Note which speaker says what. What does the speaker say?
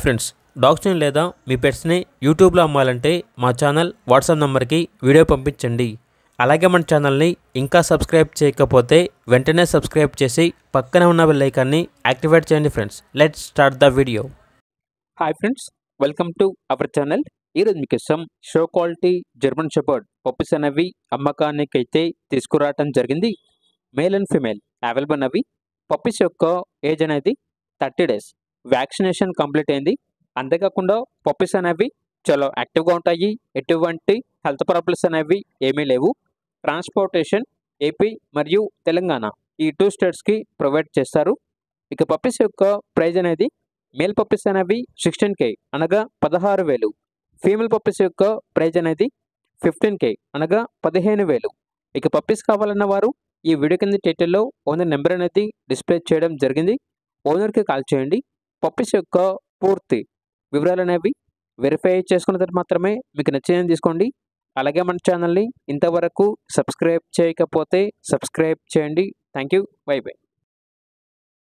Speaker 1: Friends, డాగ్స్ని లేదా మీ పెట్స్ని యూట్యూబ్లో అమ్మాలంటే మా ఛానల్ వాట్సాప్ నెంబర్కి వీడియో పంపించండి. అలాగే మన ఛానల్ని ఇంకా సబ్స్క్రైబ్ చేయకపోతే వెంటనే సబ్స్క్రైబ్ చేసి పక్కనే ఉన్న బెల్ ఐకాన్ని యాక్టివేట్ చేయండి. Friends, let's start the video. Hi friends, welcome to our channel. ఈరోజు మీకోసం show quality German shepherd puppies అనేవి అమ్మకానికి అయితే తీసుకురావటం జరిగింది. మేల్ అండ్ ఫీమేల్ అవైలబుల్ అన్నవి. పప్పీస్ యొక్క ఏజ్ అనేది 30 days. వ్యాక్సినేషన్ కంప్లీట్ అయింది. అంతేకాకుండా పప్పీస్ అనేవి చాలా యాక్టివ్గా ఉంటాయి. ఎటువంటి హెల్త్ ప్రాబ్లమ్స్ అనేవి ఏమీ లేవు. ట్రాన్స్పోర్టేషన్ ఏపీ మరియు తెలంగాణ ఈ 2 స్టేట్స్కి ప్రొవైడ్ చేస్తారు. ఇక పప్పీస్ యొక్క ప్రైజ్ అనేది మేల్ పప్పీస్ అనేవి 16K అనగా 16,000. ఫీమేల్ పప్పీస్ యొక్క ప్రైజ్ అనేది 15K అనగా 15,000. ఇక పప్పీస్ కావాలన్న వారు ఈ వీడియో కింద టైటిల్లో ఓనర్ నెంబర్ అనేది డిస్ప్లే చేయడం జరిగింది. ఓనర్కి కాల్ చేయండి. పప్పీస్ యొక్క పూర్తి వివరాలు అనేవి వెరిఫై చేసుకున్న తర్వాత మాత్రమే మీకు నచ్చిందని తీసుకోండి. అలాగే మన ఛానల్ని ఇంతవరకు సబ్స్క్రైబ్ చేయకపోతే సబ్స్క్రైబ్ చేయండి. Thank you. By by.